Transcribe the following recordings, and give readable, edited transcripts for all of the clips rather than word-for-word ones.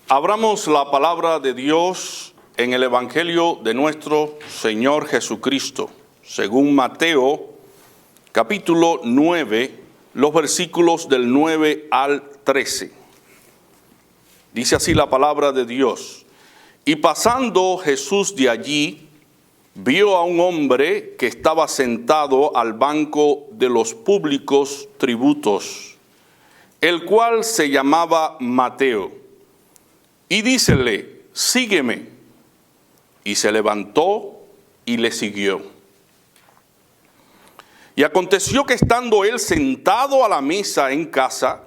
Abramos la palabra de Dios en el Evangelio de nuestro Señor Jesucristo, según Mateo, capítulo 9, los versículos del 9 al 13. Dice así la palabra de Dios: Y pasando Jesús de allí, vio a un hombre que estaba sentado al banco de los públicos tributos, el cual se llamaba Mateo. Y dícele: sígueme. Y se levantó y le siguió. Y aconteció que estando él sentado a la mesa en casa,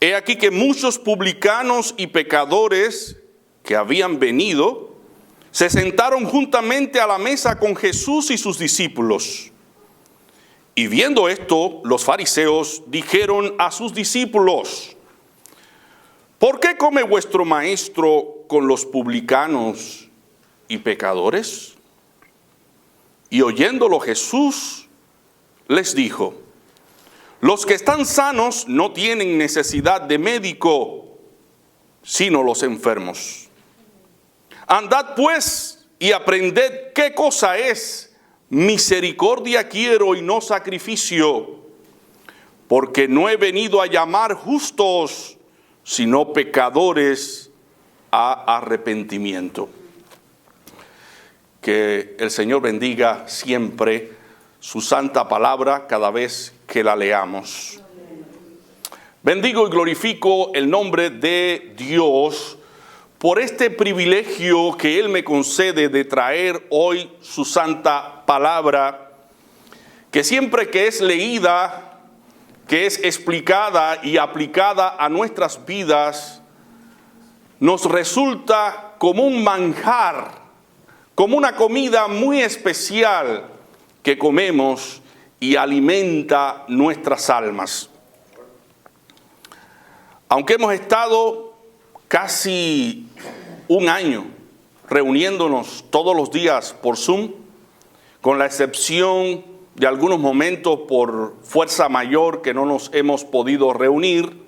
he aquí que muchos publicanos y pecadores que habían venido, se sentaron juntamente a la mesa con Jesús y sus discípulos. Y viendo esto, los fariseos dijeron a sus discípulos: ¿por qué come vuestro maestro con los publicanos y pecadores? Y oyéndolo Jesús les dijo: los que están sanos no tienen necesidad de médico, sino los enfermos. Andad pues y aprended qué cosa es misericordia quiero y no sacrificio, porque no he venido a llamar justos, sino pecadores a arrepentimiento. Que el Señor bendiga siempre su santa palabra cada vez que la leamos. Bendigo y glorifico el nombre de Dios por este privilegio que Él me concede de traer hoy su santa palabra, que siempre que es leída, que es explicada y aplicada a nuestras vidas, nos resulta como un manjar, como una comida muy especial que comemos y alimenta nuestras almas. Aunque hemos estado casi un año reuniéndonos todos los días por Zoom, con la excepción de algunos momentos por fuerza mayor que no nos hemos podido reunir,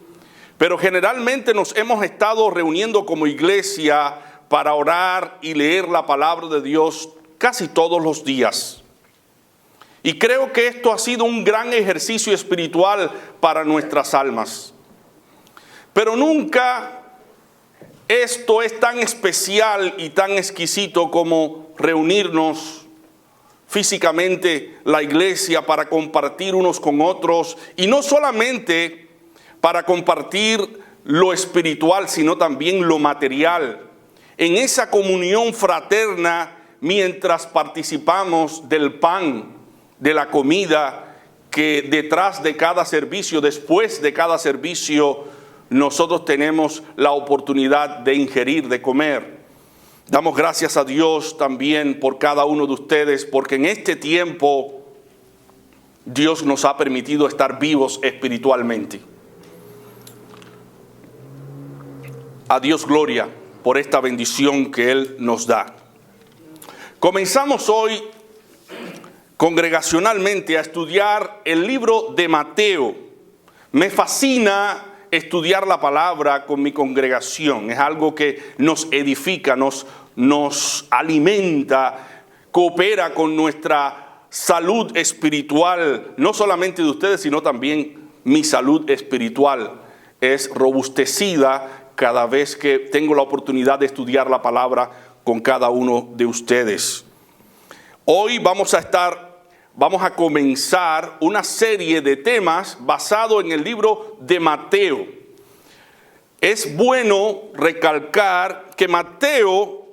pero generalmente nos hemos estado reuniendo como iglesia para orar y leer la palabra de Dios casi todos los días. Y creo que esto ha sido un gran ejercicio espiritual para nuestras almas. Pero nunca esto es tan especial y tan exquisito como reunirnos físicamente la iglesia para compartir unos con otros, y no solamente para compartir lo espiritual, sino también lo material, en esa comunión fraterna mientras participamos del pan, de la comida que detrás de cada servicio, después de cada servicio, nosotros tenemos la oportunidad de ingerir, de comer. Damos gracias a Dios también por cada uno de ustedes, porque en este tiempo Dios nos ha permitido estar vivos espiritualmente. A Dios gloria por esta bendición que Él nos da. Comenzamos hoy congregacionalmente a estudiar el libro de Mateo. Me fascina estudiar la palabra con mi congregación. Es algo que nos edifica, nos alimenta, coopera con nuestra salud espiritual, no solamente de ustedes, sino también mi salud espiritual es robustecida cada vez que tengo la oportunidad de estudiar la palabra con cada uno de ustedes. Hoy vamos a comenzar una serie de temas basado en el libro de Mateo. Es bueno recalcar que Mateo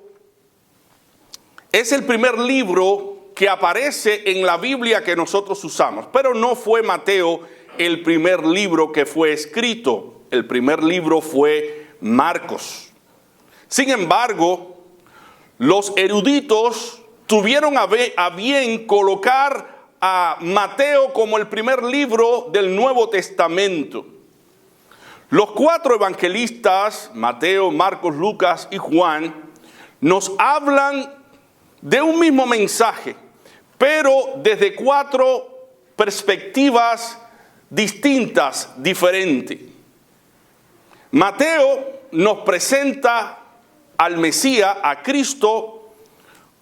es el primer libro que aparece en la Biblia que nosotros usamos, pero no fue Mateo el primer libro que fue escrito. El primer libro fue Marcos. Sin embargo, los eruditos tuvieron a bien colocar a Mateo como el primer libro del Nuevo Testamento. Los cuatro evangelistas, Mateo, Marcos, Lucas y Juan, nos hablan de un mismo mensaje, pero desde cuatro perspectivas distintas, diferentes. Mateo nos presenta al Mesías, a Cristo,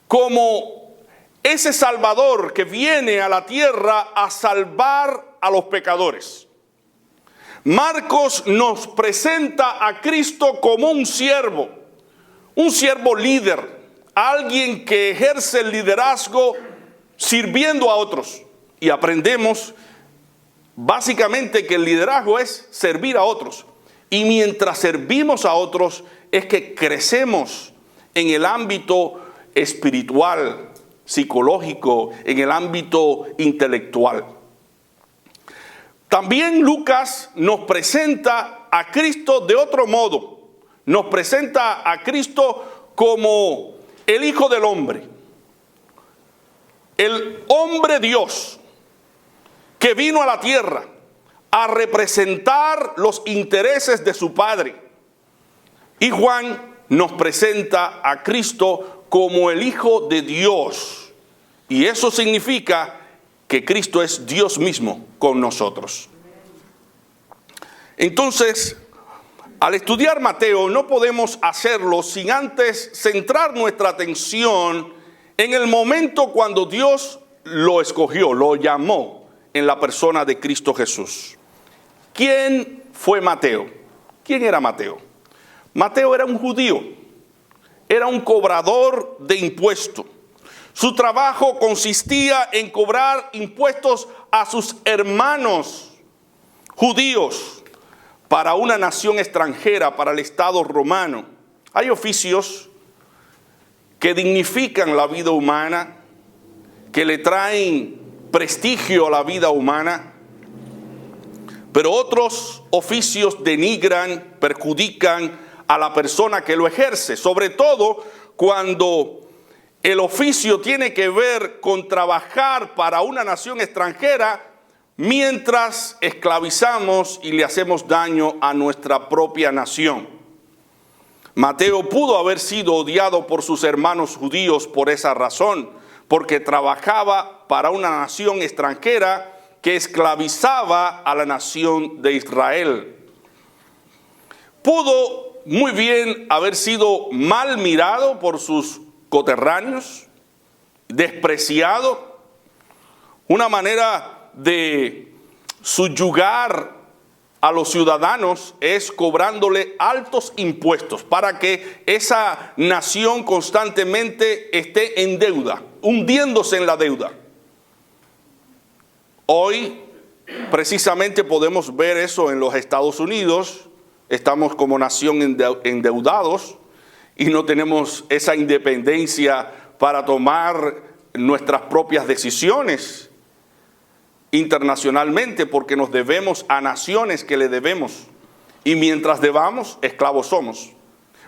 como ese Salvador que viene a la tierra a salvar a los pecadores. Marcos nos presenta a Cristo como un siervo líder, alguien que ejerce el liderazgo sirviendo a otros. Y aprendemos básicamente que el liderazgo es servir a otros. Y mientras servimos a otros es que crecemos en el ámbito espiritual, psicológico, en el ámbito intelectual. También Lucas nos presenta a Cristo de otro modo. Nos presenta a Cristo como el Hijo del Hombre. El hombre Dios que vino a la tierra a representar los intereses de su Padre. Y Juan nos presenta a Cristo como el Hijo de Dios. Y eso significa que Cristo es Dios mismo con nosotros. Entonces, al estudiar Mateo no podemos hacerlo sin antes centrar nuestra atención en el momento cuando Dios lo escogió, lo llamó en la persona de Cristo Jesús. ¿Quién fue Mateo? ¿Quién era Mateo? Mateo era un judío, era un cobrador de impuestos. Su trabajo consistía en cobrar impuestos a sus hermanos judíos para una nación extranjera, para el Estado romano. Hay oficios que dignifican la vida humana, que le traen prestigio a la vida humana, pero otros oficios denigran, perjudican a la persona que lo ejerce, sobre todo cuando el oficio tiene que ver con trabajar para una nación extranjera mientras esclavizamos y le hacemos daño a nuestra propia nación. Mateo pudo haber sido odiado por sus hermanos judíos por esa razón, porque trabajaba para una nación extranjera que esclavizaba a la nación de Israel. Pudo muy bien haber sido mal mirado por sus coterráneos, despreciado, una manera de subyugar a los ciudadanos es cobrándole altos impuestos para que esa nación constantemente esté en deuda, hundiéndose en la deuda. Hoy precisamente podemos ver eso en los Estados Unidos. Estamos como nación endeudados y no tenemos esa independencia para tomar nuestras propias decisiones internacionalmente, porque nos debemos a naciones que le debemos, y mientras debamos, esclavos somos.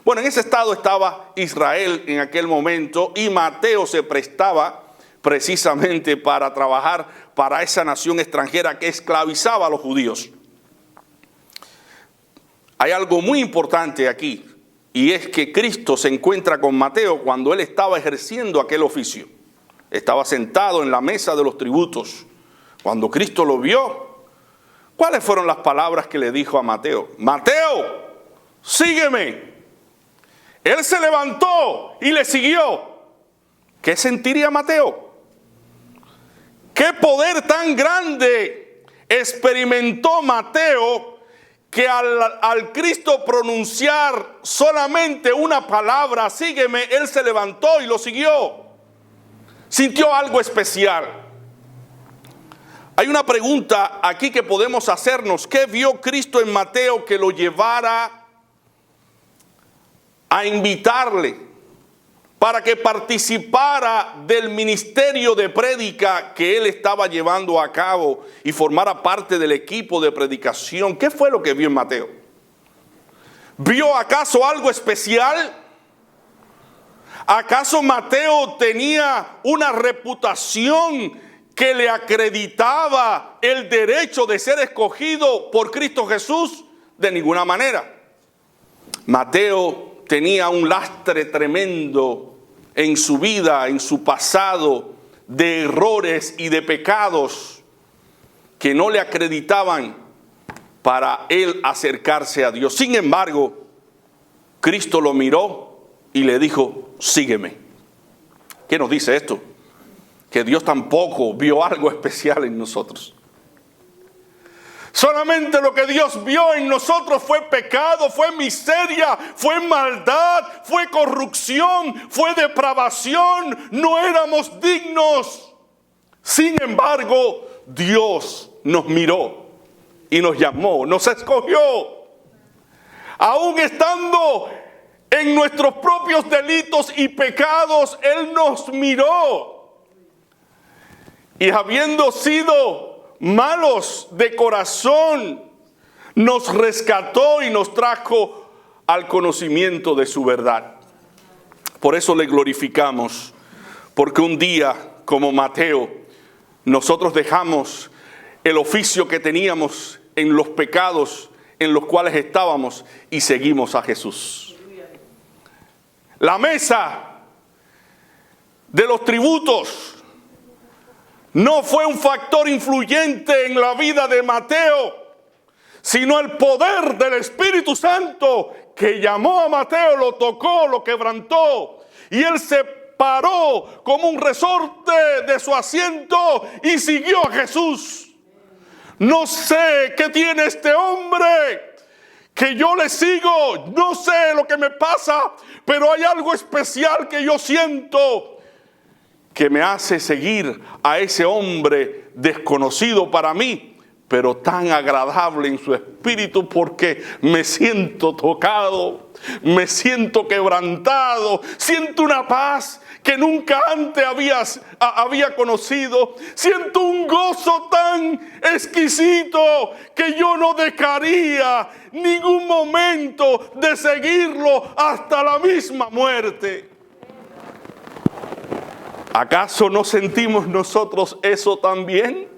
Bueno, en ese estado estaba Israel en aquel momento, y Mateo se prestaba precisamente para trabajar para esa nación extranjera que esclavizaba a los judíos. Hay algo muy importante aquí, y es que Cristo se encuentra con Mateo cuando él estaba ejerciendo aquel oficio. Estaba sentado en la mesa de los tributos. Cuando Cristo lo vio, ¿cuáles fueron las palabras que le dijo a Mateo? Mateo, sígueme. Él se levantó y le siguió. ¿Qué sentiría Mateo? ¿Qué poder tan grande experimentó Mateo que al Cristo pronunciar solamente una palabra, sígueme, él se levantó y lo siguió? Sintió algo especial. Hay una pregunta aquí que podemos hacernos. ¿Qué vio Cristo en Mateo que lo llevara a invitarle para que participara del ministerio de prédica que él estaba llevando a cabo y formara parte del equipo de predicación? ¿Qué fue lo que vio en Mateo? ¿Vio acaso algo especial? ¿Acaso Mateo tenía una reputación que le acreditaba el derecho de ser escogido por Cristo Jesús? De ninguna manera. Mateo tenía un lastre tremendo en su vida, en su pasado, de errores y de pecados que no le acreditaban para él acercarse a Dios. Sin embargo, Cristo lo miró y le dijo, sígueme. ¿Qué nos dice esto? Que Dios tampoco vio algo especial en nosotros. Solamente lo que Dios vio en nosotros fue pecado, fue miseria, fue maldad, fue corrupción, fue depravación. No éramos dignos. Sin embargo, Dios nos miró y nos llamó, nos escogió. Aún estando en nuestros propios delitos y pecados, Él nos miró. Y habiendo sido malos de corazón, nos rescató y nos trajo al conocimiento de su verdad. Por eso le glorificamos, porque un día, como Mateo, nosotros dejamos el oficio que teníamos en los pecados en los cuales estábamos y seguimos a Jesús. La mesa de los tributos no fue un factor influyente en la vida de Mateo, sino el poder del Espíritu Santo que llamó a Mateo, lo tocó, lo quebrantó, y él se paró como un resorte de su asiento y siguió a Jesús. No sé qué tiene este hombre, que yo le sigo, no sé lo que me pasa, pero hay algo especial que yo siento que me hace seguir a ese hombre desconocido para mí, pero tan agradable en su espíritu, porque me siento tocado, me siento quebrantado, siento una paz que nunca antes había conocido, siento un gozo tan exquisito que yo no dejaría ningún momento de seguirlo hasta la misma muerte. ¿Acaso no sentimos nosotros eso también?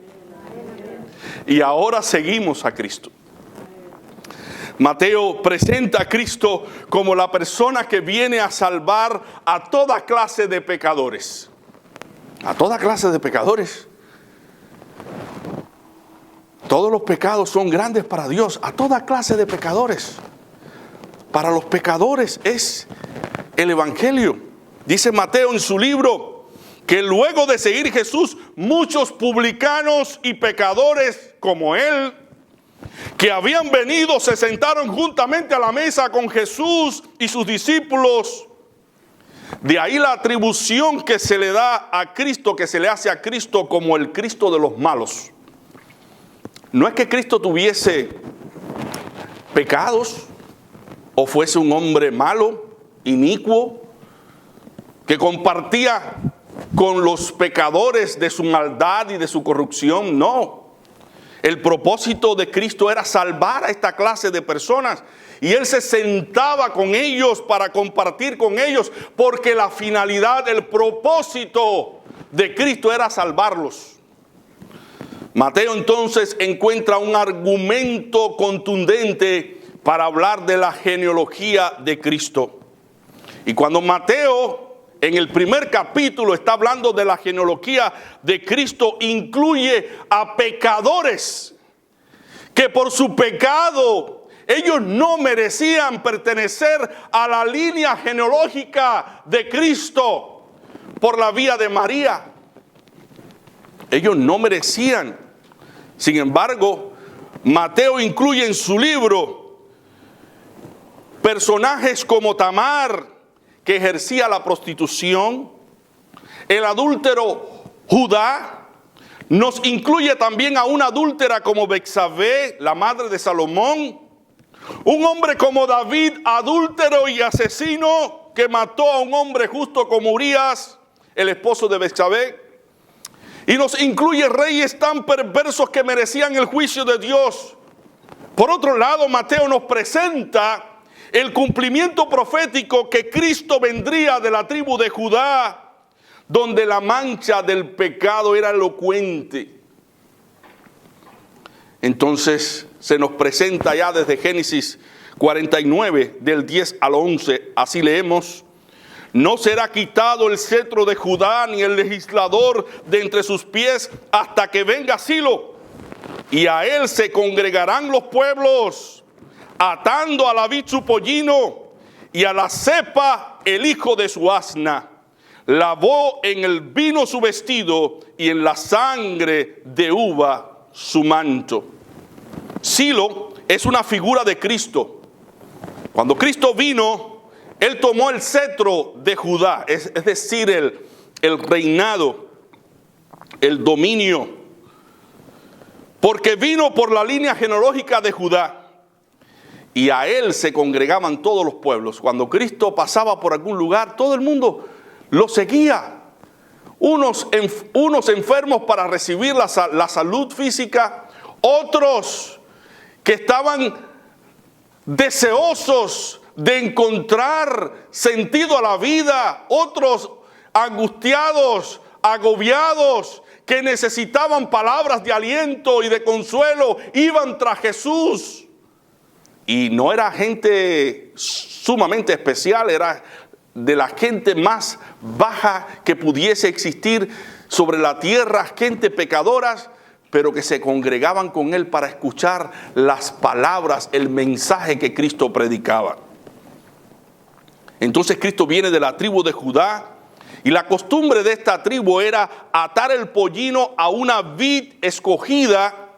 Y ahora seguimos a Cristo. Mateo presenta a Cristo como la persona que viene a salvar a toda clase de pecadores. A toda clase de pecadores. Todos los pecados son grandes para Dios. A toda clase de pecadores. Para los pecadores es el Evangelio. Dice Mateo en su libro que luego de seguir Jesús, muchos publicanos y pecadores como él, que habían venido, se sentaron juntamente a la mesa con Jesús y sus discípulos. De ahí la atribución que se le da a Cristo, que se le hace a Cristo como el Cristo de los malos. No es que Cristo tuviese pecados o fuese un hombre malo, inicuo, que compartía con los pecadores de su maldad y de su corrupción. No. El propósito de Cristo era salvar a esta clase de personas. Y Él se sentaba con ellos para compartir con ellos, porque la finalidad, el propósito de Cristo era salvarlos. Mateo entonces encuentra un argumento contundente para hablar de la genealogía de Cristo. Y cuando Mateo en el primer capítulo está hablando de la genealogía de Cristo, incluye a pecadores que por su pecado ellos no merecían pertenecer a la línea genealógica de Cristo por la vía de María. Ellos no merecían. Sin embargo, Mateo incluye en su libro personajes como Tamar, que ejercía la prostitución, el adúltero Judá, nos incluye también a una adúltera como Betsabé, la madre de Salomón, un hombre como David, adúltero y asesino, que mató a un hombre justo como Urías, el esposo de Betsabé, y nos incluye reyes tan perversos que merecían el juicio de Dios. Por otro lado, Mateo nos presenta el cumplimiento profético que Cristo vendría de la tribu de Judá, donde la mancha del pecado era elocuente. Entonces se nos presenta ya desde Génesis 49, del 10 al 11, así leemos: no será quitado el cetro de Judá, ni el legislador de entre sus pies, hasta que venga Silo, y a él se congregarán los pueblos, atando a la vid su pollino, y a la cepa el hijo de su asna. Lavó en el vino su vestido y en la sangre de uva su manto. Silo es una figura de Cristo. Cuando Cristo vino, Él tomó el cetro de Judá, es decir, el reinado, el dominio, porque vino por la línea genealógica de Judá. Y a Él se congregaban todos los pueblos. Cuando Cristo pasaba por algún lugar, todo el mundo lo seguía. Unos enfermos para recibir la salud física, otros que estaban deseosos de encontrar sentido a la vida, otros angustiados, agobiados, que necesitaban palabras de aliento y de consuelo, iban tras Jesús. Y no era gente sumamente especial, era de la gente más baja que pudiese existir sobre la tierra, gente pecadoras, pero que se congregaban con Él para escuchar las palabras, el mensaje que Cristo predicaba. Entonces Cristo viene de la tribu de Judá, y la costumbre de esta tribu era atar el pollino a una vid escogida,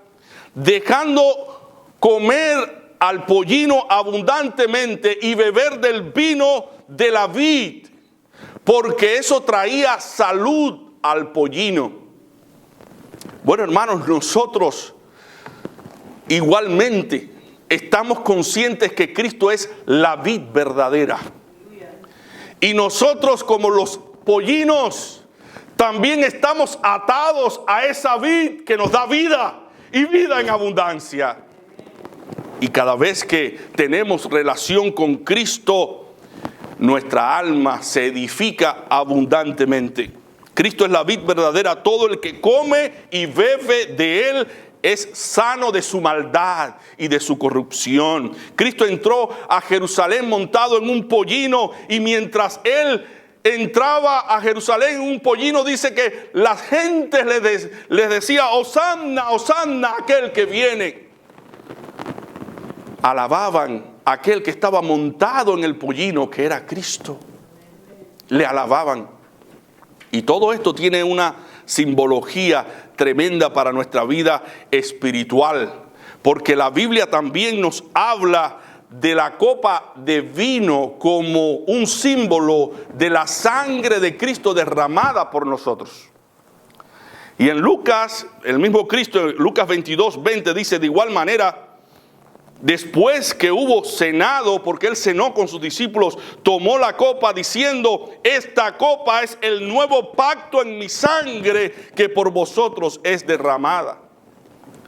dejando comer al pollino abundantemente y beber del vino de la vid, porque eso traía salud al pollino. Bueno, hermanos, nosotros igualmente estamos conscientes que Cristo es la vid verdadera. Y nosotros, como los pollinos, también estamos atados a esa vid que nos da vida y vida en abundancia. Y cada vez que tenemos relación con Cristo, nuestra alma se edifica abundantemente. Cristo es la vid verdadera. Todo el que come y bebe de Él es sano de su maldad y de su corrupción. Cristo entró a Jerusalén montado en un pollino, y mientras Él entraba a Jerusalén en un pollino, dice que las gentes les decía: Hosanna, Hosanna, aquel que viene. Alababan a aquel que estaba montado en el pollino, que era Cristo. Le alababan. Y todo esto tiene una simbología tremenda para nuestra vida espiritual, porque la Biblia también nos habla de la copa de vino como un símbolo de la sangre de Cristo derramada por nosotros. Y en Lucas, el mismo Cristo, en Lucas 22:20 dice: de igual manera, después que hubo cenado, porque Él cenó con sus discípulos, tomó la copa diciendo: esta copa es el nuevo pacto en mi sangre, que por vosotros es derramada.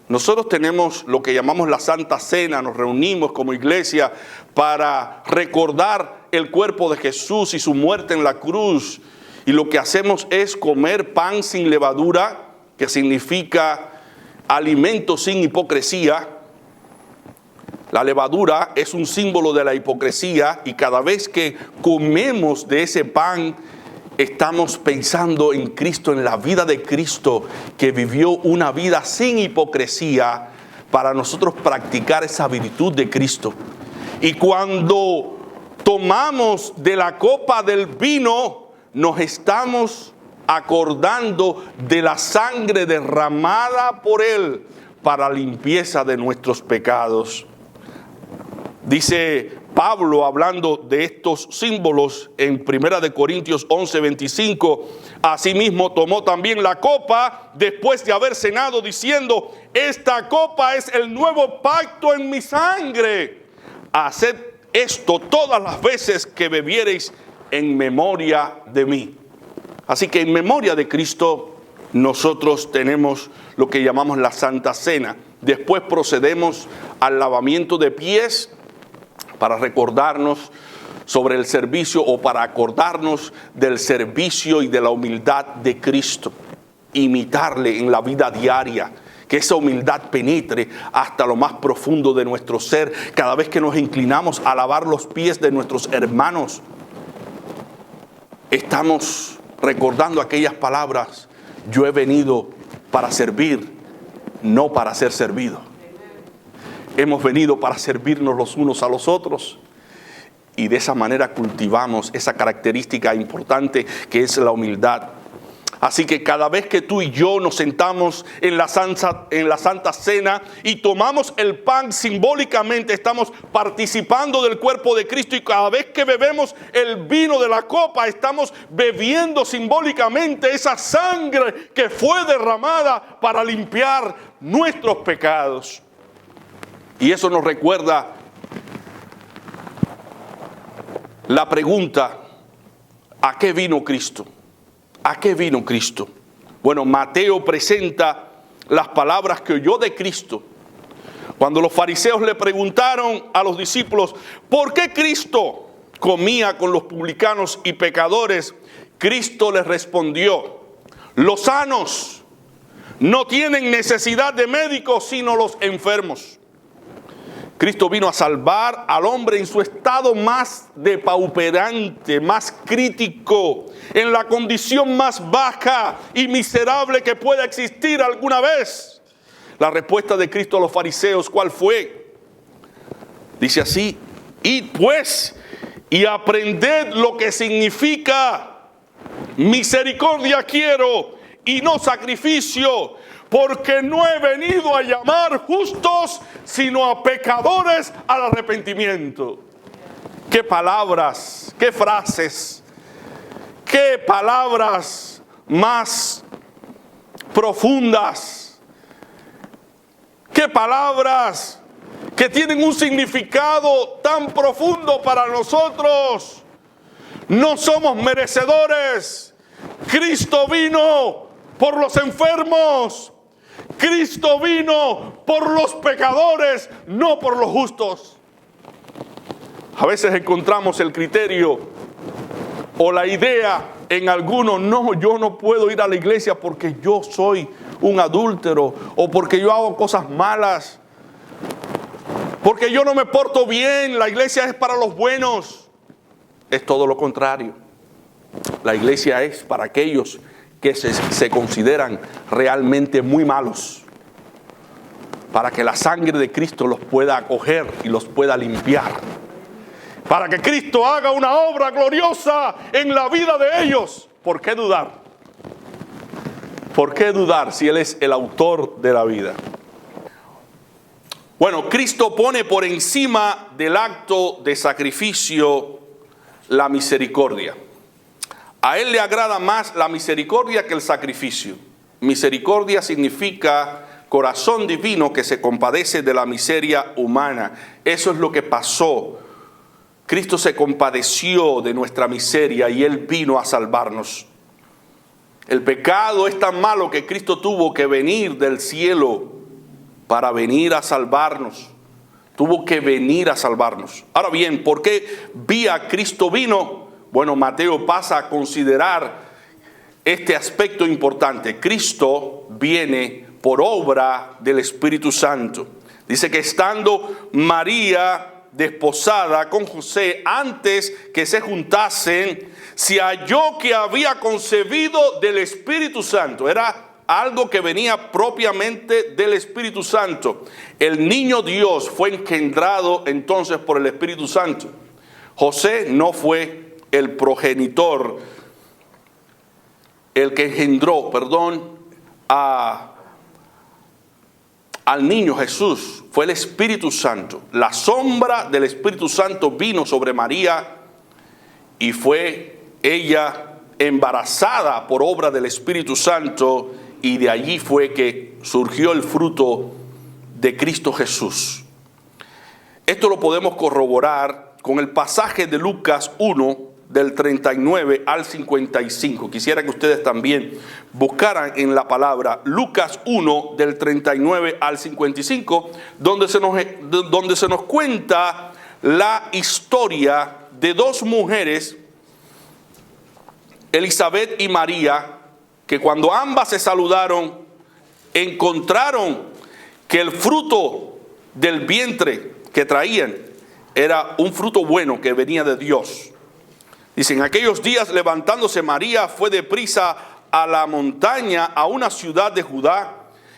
Nosotros tenemos lo que llamamos la Santa Cena. Nos reunimos como iglesia para recordar el cuerpo de Jesús y su muerte en la cruz. Y lo que hacemos es comer pan sin levadura, que significa alimento sin hipocresía. La levadura es un símbolo de la hipocresía, y cada vez que comemos de ese pan, estamos pensando en Cristo, en la vida de Cristo, que vivió una vida sin hipocresía para nosotros practicar esa virtud de Cristo. Y cuando tomamos de la copa del vino, nos estamos acordando de la sangre derramada por Él para la limpieza de nuestros pecados. Dice Pablo, hablando de estos símbolos, en 1 Corintios 11:25, asimismo tomó también la copa después de haber cenado, diciendo: esta copa es el nuevo pacto en mi sangre. Haced esto todas las veces que bebiereis en memoria de mí. Así que en memoria de Cristo nosotros tenemos lo que llamamos la Santa Cena. Después procedemos al lavamiento de pies, para recordarnos sobre el servicio, o para acordarnos del servicio y de la humildad de Cristo. Imitarle en la vida diaria, que esa humildad penetre hasta lo más profundo de nuestro ser. Cada vez que nos inclinamos a lavar los pies de nuestros hermanos, estamos recordando aquellas palabras: yo he venido para servir, no para ser servido. Hemos venido para servirnos los unos a los otros. Y de esa manera cultivamos esa característica importante que es la humildad. Así que cada vez que tú y yo nos sentamos en la Santa Cena y tomamos el pan simbólicamente, estamos participando del cuerpo de Cristo, y cada vez que bebemos el vino de la copa, estamos bebiendo simbólicamente esa sangre que fue derramada para limpiar nuestros pecados. Y eso nos recuerda la pregunta: ¿a qué vino Cristo? ¿A qué vino Cristo? Bueno, Mateo presenta las palabras que oyó de Cristo. Cuando los fariseos le preguntaron a los discípulos, ¿por qué Cristo comía con los publicanos y pecadores? Cristo les respondió: los sanos no tienen necesidad de médicos, sino los enfermos. Cristo vino a salvar al hombre en su estado más depauperante, más crítico, en la condición más baja y miserable que pueda existir alguna vez. La respuesta de Cristo a los fariseos, ¿cuál fue? Dice así: id pues y aprended lo que significa misericordia quiero y no sacrificio, porque no he venido a llamar justos, sino a pecadores al arrepentimiento. Qué palabras, qué frases, qué palabras más profundas, qué palabras que tienen un significado tan profundo para nosotros. No somos merecedores. Cristo vino por los enfermos. Cristo vino por los pecadores, no por los justos. A veces encontramos el criterio o la idea en algunos: no, yo no puedo ir a la iglesia porque yo soy un adúltero, o porque yo hago cosas malas, porque yo no me porto bien, la iglesia es para los buenos. Es todo lo contrario. La iglesia es para aquellos que se consideran realmente muy malos, para que la sangre de Cristo los pueda acoger y los pueda limpiar, para que Cristo haga una obra gloriosa en la vida de ellos. ¿Por qué dudar? ¿Por qué dudar si Él es el autor de la vida? Bueno, Cristo pone por encima del acto de sacrificio la misericordia. A Él le agrada más la misericordia que el sacrificio. Misericordia significa corazón divino que se compadece de la miseria humana. Eso es lo que pasó. Cristo se compadeció de nuestra miseria y Él vino a salvarnos. El pecado es tan malo que Cristo tuvo que venir del cielo para venir a salvarnos. Tuvo que venir a salvarnos. Ahora bien, ¿por qué vía Cristo vino? Bueno, Mateo pasa a considerar este aspecto importante. Cristo viene por obra del Espíritu Santo. Dice que estando María desposada con José, antes que se juntasen, se halló que había concebido del Espíritu Santo. Era algo que venía propiamente del Espíritu Santo. El niño Dios fue engendrado entonces por el Espíritu Santo. José no fue el progenitor, el que engendró, al niño Jesús. Fue el Espíritu Santo. La sombra del Espíritu Santo vino sobre María y fue ella embarazada por obra del Espíritu Santo, y de allí fue que surgió el fruto de Cristo Jesús. Esto lo podemos corroborar con el pasaje de Lucas 1, del 39 al 55. Quisiera que ustedes también buscaran en la palabra Lucas 1, del 39 al 55, donde se nos cuenta la historia de dos mujeres, Elizabeth y María, que cuando ambas se saludaron, encontraron que el fruto del vientre que traían era un fruto bueno que venía de Dios. Dice: en aquellos días, levantándose María, fue deprisa a la montaña, a una ciudad de Judá,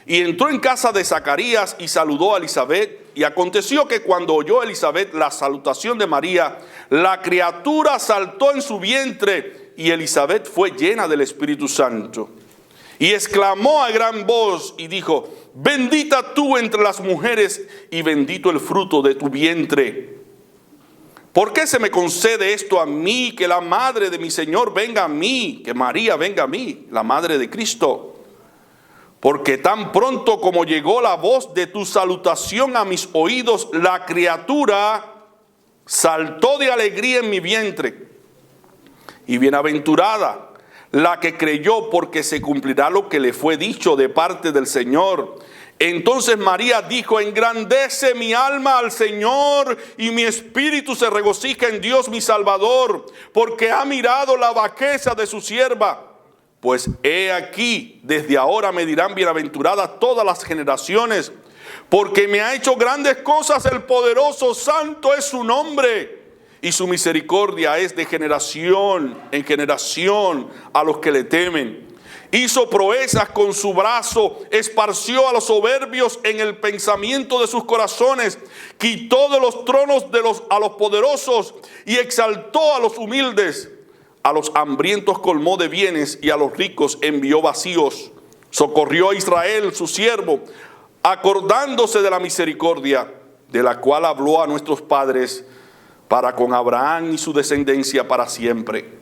y entró en casa de Zacarías y saludó a Elizabeth. Y aconteció que cuando oyó Elizabeth la salutación de María, la criatura saltó en su vientre, y Elizabeth fue llena del Espíritu Santo. Y exclamó a gran voz y dijo: bendita tú entre las mujeres, y bendito el fruto de tu vientre. ¿Por qué se me concede esto a mí, que la madre de mi Señor venga a mí, que María venga a mí, la madre de Cristo? Porque tan pronto como llegó la voz de tu salutación a mis oídos, la criatura saltó de alegría en mi vientre. Y bienaventurada la que creyó, porque se cumplirá lo que le fue dicho de parte del Señor. Entonces María dijo: engrandece mi alma al Señor, y mi espíritu se regocija en Dios mi Salvador, porque ha mirado la bajeza de su sierva. Pues he aquí, desde ahora me dirán bienaventuradas todas las generaciones, porque me ha hecho grandes cosas el poderoso, santo es su nombre, y su misericordia es de generación en generación a los que le temen. Hizo proezas con su brazo, esparció a los soberbios en el pensamiento de sus corazones, quitó de los tronos a los poderosos y exaltó a los humildes. A los hambrientos colmó de bienes, y a los ricos envió vacíos. Socorrió a Israel, su siervo, acordándose de la misericordia, de la cual habló a nuestros padres, para con Abraham y su descendencia para siempre.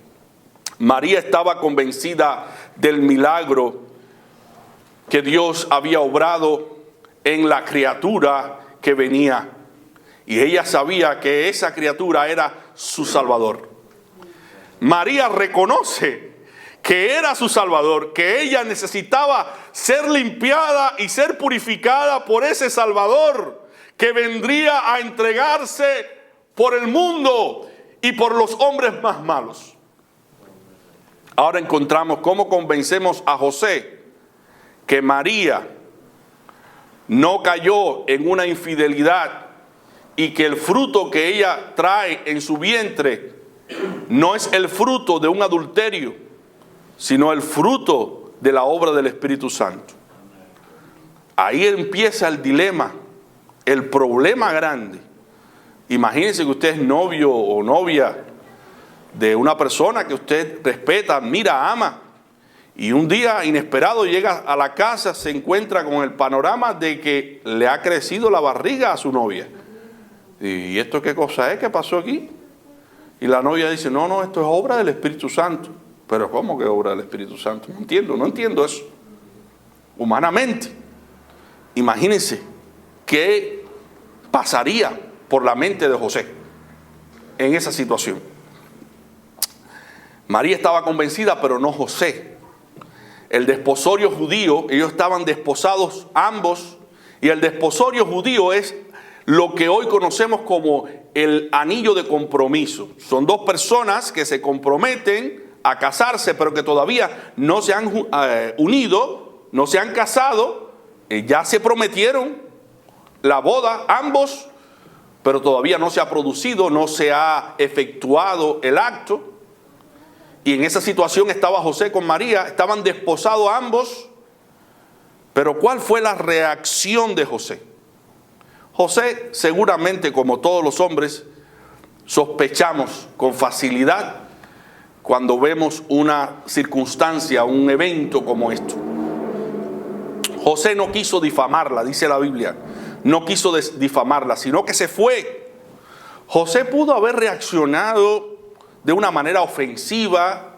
María estaba convencida del milagro que Dios había obrado en la criatura que venía, y ella sabía que esa criatura era su Salvador. María reconoce que era su Salvador, que ella necesitaba ser limpiada y ser purificada por ese Salvador que vendría a entregarse por el mundo y por los hombres más malos. Ahora encontramos cómo convencemos a José que María no cayó en una infidelidad, y que el fruto que ella trae en su vientre no es el fruto de un adulterio, sino el fruto de la obra del Espíritu Santo. Ahí empieza el dilema, el problema grande. Imagínense que usted es novio o novia de una persona que usted respeta, admira, ama, y un día inesperado llega a la casa, se encuentra con el panorama de que le ha crecido la barriga a su novia. ¿Y esto qué cosa es? ¿Qué pasó aquí? Y la novia dice: no, esto es obra del Espíritu Santo. Pero ¿cómo que obra del Espíritu Santo? No entiendo eso. Humanamente, imagínense qué pasaría por la mente de José en esa situación. María estaba convencida, pero no José. El desposorio judío, ellos estaban desposados ambos, y el desposorio judío es lo que hoy conocemos como el anillo de compromiso. Son dos personas que se comprometen a casarse, pero que todavía no se han unido, no se han casado, ya se prometieron la boda ambos, pero todavía no se ha producido, no se ha efectuado el acto. Y en esa situación estaba José con María, estaban desposados ambos. Pero ¿cuál fue la reacción de José? José, seguramente, como todos los hombres, sospechamos con facilidad cuando vemos una circunstancia, un evento como esto. José no quiso difamarla, dice la Biblia, no quiso difamarla, sino que se fue. José pudo haber reaccionado de una manera ofensiva,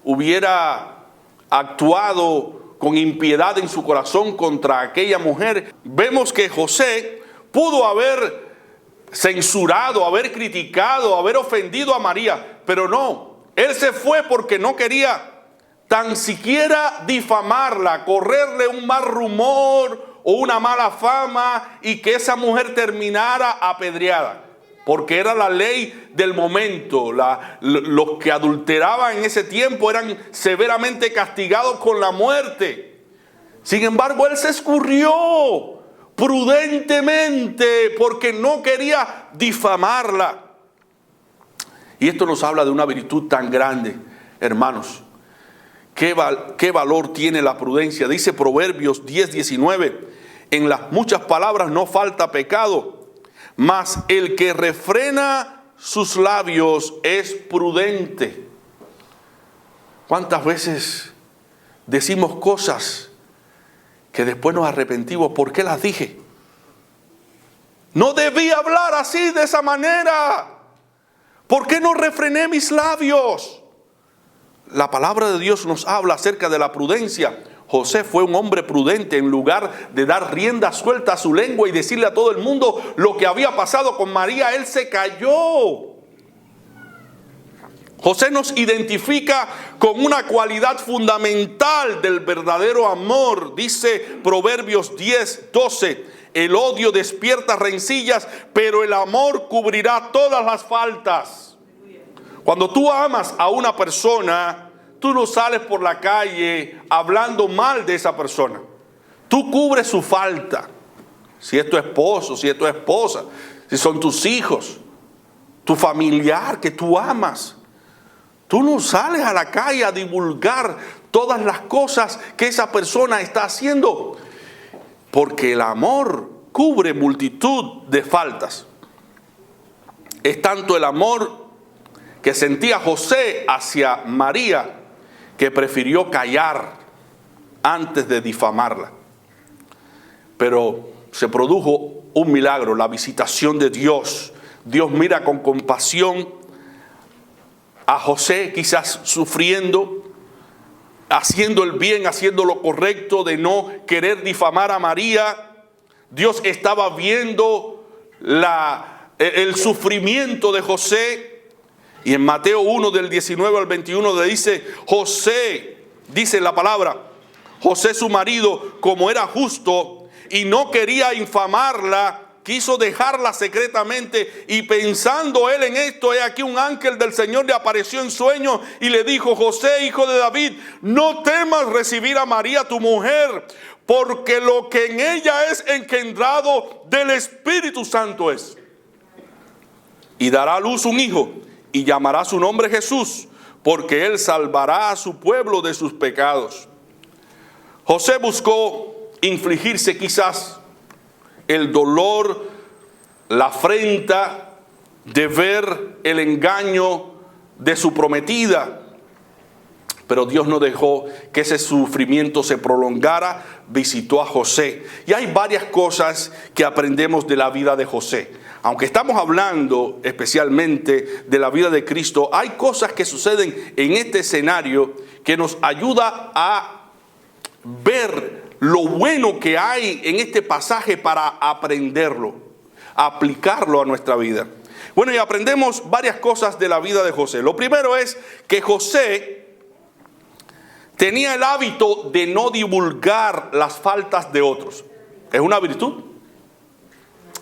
hubiera actuado con impiedad en su corazón contra aquella mujer. Vemos que José pudo haber censurado, haber criticado, haber ofendido a María, pero no, él se fue porque no quería tan siquiera difamarla, correrle un mal rumor o una mala fama y que esa mujer terminara apedreada, porque era la ley del momento. Los que adulteraban en ese tiempo eran severamente castigados con la muerte. Sin embargo, él se escurrió prudentemente porque no quería difamarla. Y esto nos habla de una virtud tan grande, hermanos. ¿Qué valor tiene la prudencia? Dice Proverbios 10:19: en las muchas palabras no falta pecado, mas el que refrena sus labios es prudente. ¿Cuántas veces decimos cosas que después nos arrepentimos? ¿Por qué las dije? No debí hablar así, de esa manera. ¿Por qué no refrené mis labios? La palabra de Dios nos habla acerca de la prudencia. José fue un hombre prudente. En lugar de dar rienda suelta a su lengua y decirle a todo el mundo lo que había pasado con María, él se calló. José nos identifica con una cualidad fundamental del verdadero amor. Dice Proverbios 10:12, el odio despierta rencillas, pero el amor cubrirá todas las faltas. Cuando tú amas a una persona, tú no sales por la calle hablando mal de esa persona. Tú cubres su falta. Si es tu esposo, si es tu esposa, si son tus hijos, tu familiar que tú amas. Tú no sales a la calle a divulgar todas las cosas que esa persona está haciendo, porque el amor cubre multitud de faltas. Es tanto el amor que sentía José hacia María que prefirió callar antes de difamarla. Pero se produjo un milagro, la visitación de Dios. Dios mira con compasión a José, quizás sufriendo, haciendo el bien, haciendo lo correcto, de no querer difamar a María. Dios estaba viendo el sufrimiento de José. Y en Mateo 1 del 19 al 21 le dice, José, dice la palabra, José su marido, como era justo y no quería infamarla, quiso dejarla secretamente, y pensando él en esto, he aquí un ángel del Señor le apareció en sueño y le dijo, José, hijo de David, no temas recibir a María tu mujer, porque lo que en ella es engendrado del Espíritu Santo es. Y dará a luz un hijo, y llamará su nombre Jesús, porque él salvará a su pueblo de sus pecados. José buscó infligirse quizás el dolor, la afrenta de ver el engaño de su prometida. Pero Dios no dejó que ese sufrimiento se prolongara, visitó a José. Y hay varias cosas que aprendemos de la vida de José. Aunque estamos hablando especialmente de la vida de Cristo, hay cosas que suceden en este escenario que nos ayuda a ver lo bueno que hay en este pasaje para aprenderlo, aplicarlo a nuestra vida. Bueno, y aprendemos varias cosas de la vida de José. Lo primero es que José tenía el hábito de no divulgar las faltas de otros. ¿Es una virtud?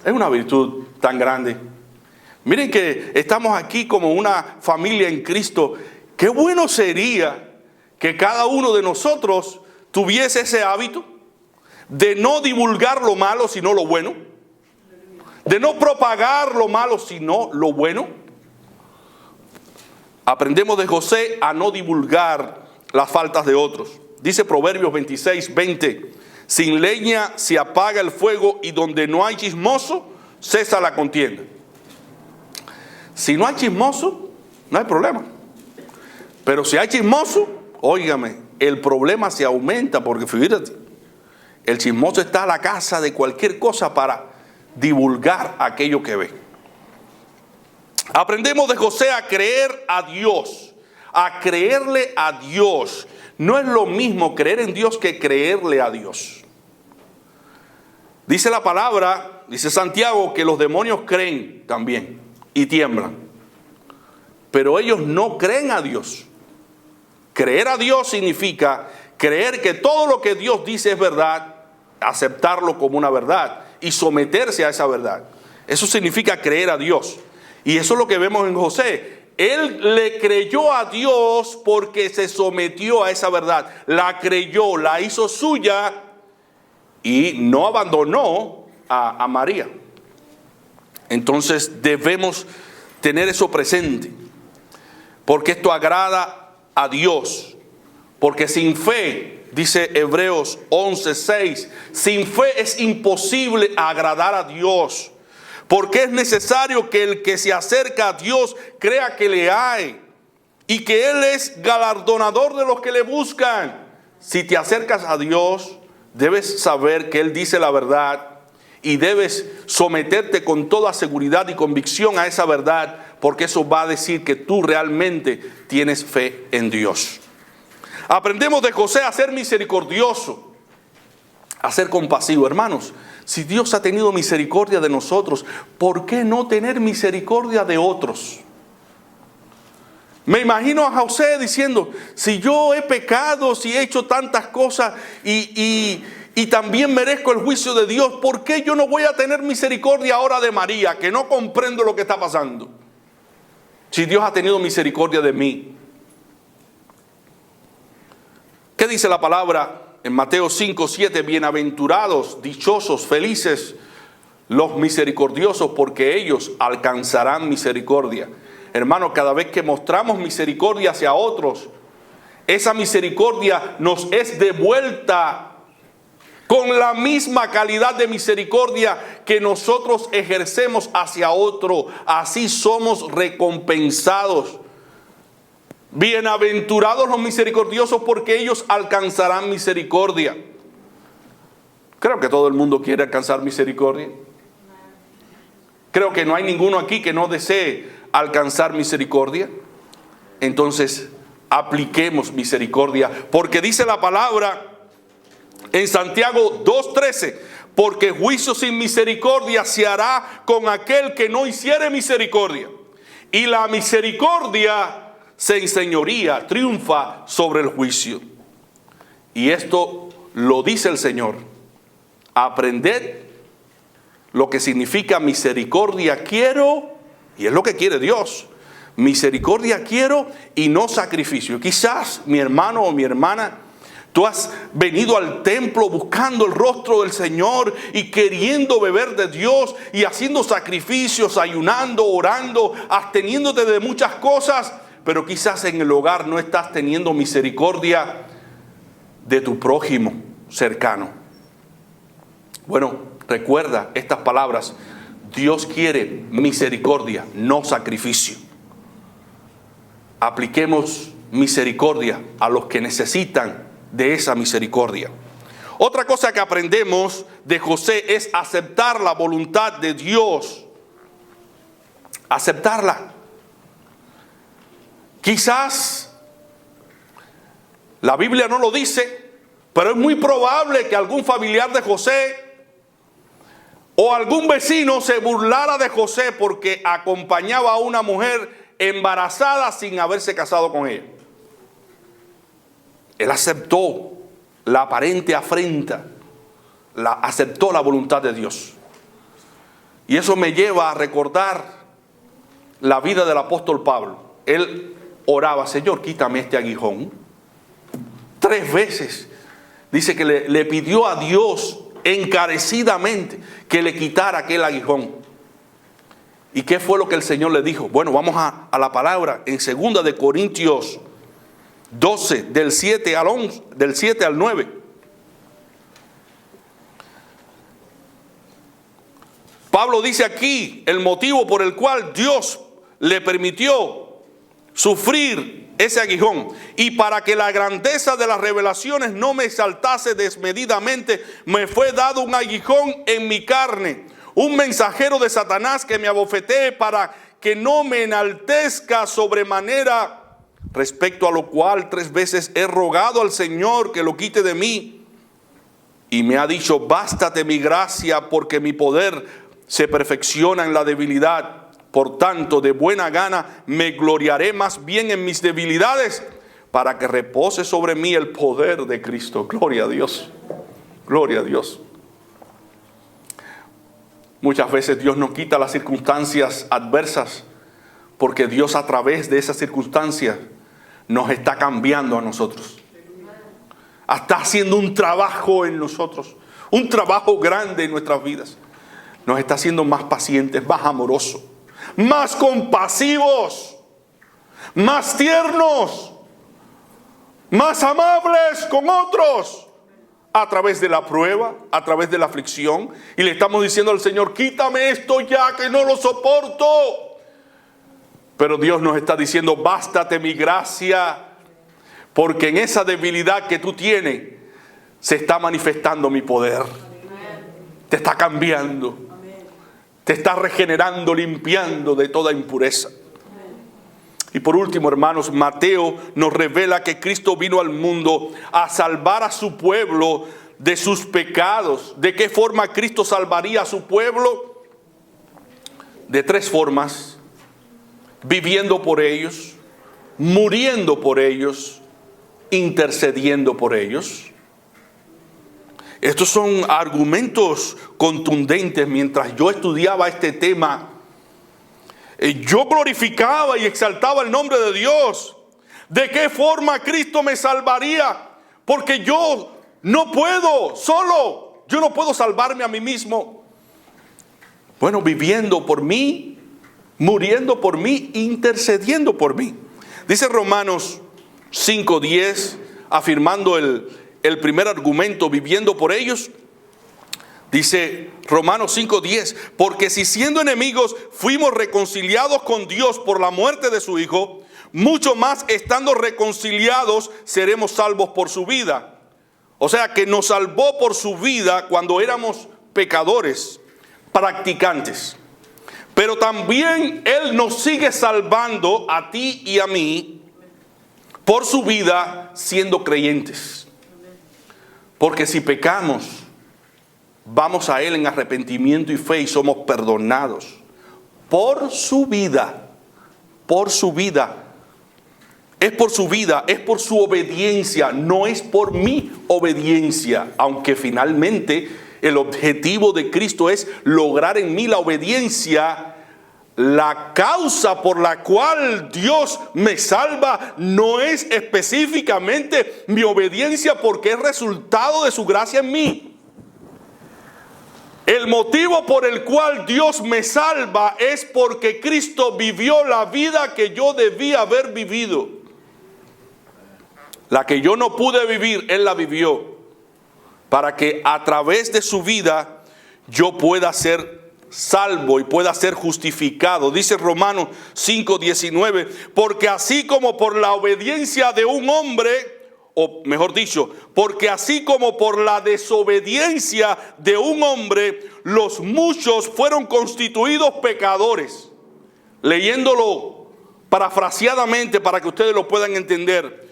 Es una virtud tan grande. Miren que estamos aquí como una familia en Cristo. Qué bueno sería que cada uno de nosotros tuviese ese hábito de no divulgar lo malo, sino lo bueno. De no propagar lo malo, sino lo bueno. Aprendemos de José a no divulgar las faltas de otros. Dice Proverbios 26:20, sin leña se apaga el fuego, y donde no hay chismoso, cesa la contienda. Si no hay chismoso, no hay problema. Pero si hay chismoso, óigame, el problema se aumenta, porque fíjate, el chismoso está a la casa de cualquier cosa para divulgar aquello que ve. Aprendemos de José a creer a Dios, a creerle a Dios. No es lo mismo creer en Dios que creerle a Dios. Dice la palabra, dice Santiago, que los demonios creen también y tiemblan, pero ellos no creen a Dios. Creer a Dios significa creer que todo lo que Dios dice es verdad, aceptarlo como una verdad y someterse a esa verdad. Eso significa creer a Dios. Y eso es lo que vemos en José. Él le creyó a Dios porque se sometió a esa verdad. La creyó, la hizo suya y no abandonó a María. Entonces debemos tener eso presente, porque esto agrada a Dios. Porque sin fe Dice Hebreos 11:6, sin fe es imposible agradar a Dios, porque es necesario que el que se acerca a Dios crea que le hay y que Él es galardonador de los que le buscan. Si te acercas a Dios, debes saber que Él dice la verdad y debes someterte con toda seguridad y convicción a esa verdad, porque eso va a decir que tú realmente tienes fe en Dios. Aprendemos de José a ser misericordioso, a ser compasivo. Hermanos, si Dios ha tenido misericordia de nosotros, ¿por qué no tener misericordia de otros? Me imagino a José diciendo, si yo he pecado, si he hecho tantas cosas y también merezco el juicio de Dios, ¿por qué yo no voy a tener misericordia ahora de María, que no comprendo lo que está pasando? Si Dios ha tenido misericordia de mí. ¿Qué dice la palabra en Mateo 5:7? Bienaventurados, dichosos, felices los misericordiosos, porque ellos alcanzarán misericordia. Hermano, cada vez que mostramos misericordia hacia otros, esa misericordia nos es devuelta con la misma calidad de misericordia que nosotros ejercemos hacia otro. Así somos recompensados. Bienaventurados los misericordiosos, porque ellos alcanzarán misericordia. Creo que todo el mundo quiere alcanzar misericordia. Creo que no hay ninguno aquí que no desee alcanzar misericordia. Entonces, apliquemos misericordia, porque dice la palabra en Santiago 2:13, porque juicio sin misericordia se hará con aquel que no hiciere misericordia. Y la misericordia se enseñoría, triunfa sobre el juicio. Y esto lo dice el Señor. Aprended lo que significa misericordia quiero, y es lo que quiere Dios. Misericordia quiero y no sacrificio. Quizás, mi hermano o mi hermana, tú has venido al templo buscando el rostro del Señor y queriendo beber de Dios y haciendo sacrificios, ayunando, orando, absteniéndote de muchas cosas, pero quizás en el hogar no estás teniendo misericordia de tu prójimo cercano. Bueno, recuerda estas palabras. Dios quiere misericordia, no sacrificio. Apliquemos misericordia a los que necesitan de esa misericordia. Otra cosa que aprendemos de José es aceptar la voluntad de Dios. Aceptarla. Quizás la Biblia no lo dice, pero es muy probable que algún familiar de José o algún vecino se burlara de José porque acompañaba a una mujer embarazada sin haberse casado con ella. Él aceptó la aparente afrenta, aceptó la voluntad de Dios. Y eso me lleva a recordar la vida del apóstol Pablo. Él oraba, Señor, quítame este aguijón. 3 veces dice que le pidió a Dios encarecidamente que le quitara aquel aguijón. ¿Y qué fue lo que el Señor le dijo? Bueno, vamos a la palabra en 2 de Corintios 12, del 7 al 9. Pablo dice aquí el motivo por el cual Dios le permitió sufrir ese aguijón. Y para que la grandeza de las revelaciones no me exaltase desmedidamente, me fue dado un aguijón en mi carne, un mensajero de Satanás que me abofetee para que no me enaltezca sobremanera, respecto a lo cual 3 veces he rogado al Señor que lo quite de mí. Y me ha dicho, bástate mi gracia, porque mi poder se perfecciona en la debilidad. Por tanto, de buena gana me gloriaré más bien en mis debilidades, para que repose sobre mí el poder de Cristo. Gloria a Dios. Gloria a Dios. Muchas veces Dios nos quita las circunstancias adversas, porque Dios a través de esas circunstancias nos está cambiando a nosotros. Está haciendo un trabajo en nosotros, un trabajo grande en nuestras vidas. Nos está haciendo más pacientes, más amorosos, más compasivos, más tiernos. más amables con otros a través de la prueba, a través de la aflicción. Y le estamos diciendo al Señor, quítame esto ya que no lo soporto. Pero Dios nos está diciendo, bástate mi gracia, porque en esa debilidad que tú tienes se está manifestando mi poder. Te está cambiando, te está regenerando, limpiando de toda impureza. Y por último, hermanos, Mateo nos revela que Cristo vino al mundo a salvar a su pueblo de sus pecados. ¿De qué forma Cristo salvaría a su pueblo? De tres formas: viviendo por ellos, muriendo por ellos, intercediendo por ellos. Estos son argumentos contundentes. Mientras yo estudiaba este tema, yo glorificaba y exaltaba el nombre de Dios. ¿De qué forma Cristo me salvaría? Porque yo no puedo solo. Yo no puedo salvarme a mí mismo. Bueno, viviendo por mí, muriendo por mí, intercediendo por mí. Dice Romanos 5:10, afirmando el primer argumento, viviendo por ellos. Dice Romanos 5:10, porque si siendo enemigos fuimos reconciliados con Dios por la muerte de su Hijo, mucho más estando reconciliados seremos salvos por su vida. O sea que nos salvó por su vida cuando éramos pecadores, practicantes. Pero también Él nos sigue salvando a ti y a mí por su vida siendo creyentes. Porque si pecamos, vamos a Él en arrepentimiento y fe y somos perdonados por su vida. Por su vida. Es por su vida, es por su obediencia, no es por mi obediencia. Aunque finalmente el objetivo de Cristo es lograr en mí la obediencia. La causa por la cual Dios me salva no es específicamente mi obediencia, porque es resultado de su gracia en mí. El motivo por el cual Dios me salva es porque Cristo vivió la vida que yo debía haber vivido. La que yo no pude vivir, Él la vivió, para que a través de su vida yo pueda ser salvo y pueda ser justificado. Dice Romanos 5:19, porque así como por la obediencia de un hombre, o mejor dicho, porque así como por la desobediencia de un hombre, los muchos fueron constituidos pecadores. Leyéndolo parafraseadamente para que ustedes lo puedan entender.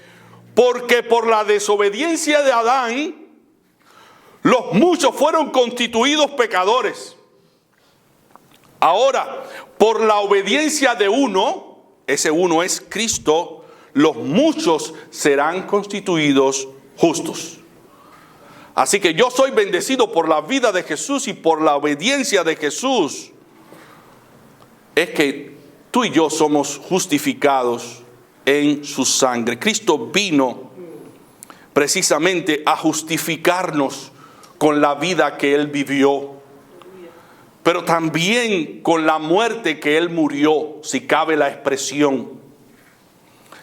Porque por la desobediencia de Adán, los muchos fueron constituidos pecadores. Ahora, por la obediencia de uno, ese uno es Cristo, los muchos serán constituidos justos. Así que yo soy bendecido por la vida de Jesús y por la obediencia de Jesús. Es que tú y yo somos justificados en su sangre. Cristo vino precisamente a justificarnos con la vida que Él vivió, pero también con la muerte que Él murió, si cabe la expresión.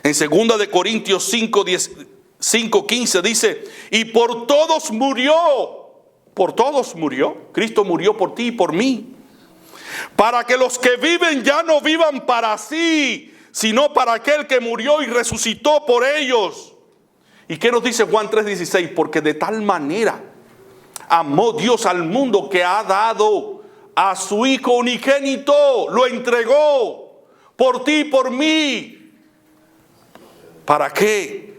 En 2 de Corintios 5:15 dice, y por todos murió. Por todos murió. Cristo murió por ti y por mí, para que los que viven ya no vivan para sí, sino para aquel que murió y resucitó por ellos. ¿Y qué nos dice Juan 3:16? Porque de tal manera amó Dios al mundo que ha dado a su Hijo unigénito, lo entregó por ti y por mí. ¿Para qué?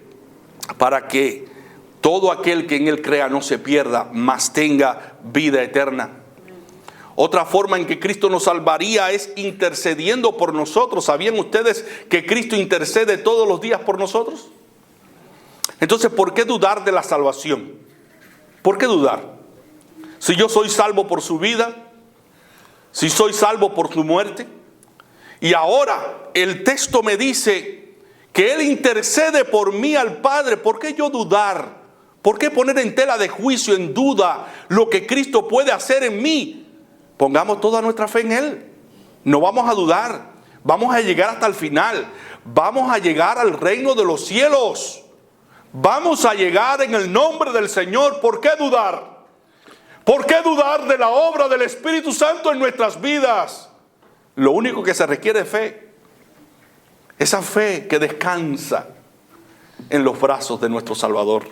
Para que todo aquel que en Él crea no se pierda, mas tenga vida eterna. Otra forma en que Cristo nos salvaría es intercediendo por nosotros. ¿Sabían ustedes que Cristo intercede todos los días por nosotros? Entonces, ¿por qué dudar de la salvación? ¿Por qué dudar? Si yo soy salvo por su vida, si soy salvo por su muerte, y ahora el texto me dice que Él intercede por mí al Padre, ¿por qué yo dudar? ¿Por qué poner en tela de juicio, en duda, lo que Cristo puede hacer en mí? Pongamos toda nuestra fe en Él. No vamos a dudar. Vamos a llegar hasta el final. Vamos a llegar al reino de los cielos. Vamos a llegar en el nombre del Señor. ¿Por qué dudar? ¿Por qué dudar de la obra del Espíritu Santo en nuestras vidas? Lo único que se requiere es fe. Esa fe que descansa en los brazos de nuestro Salvador.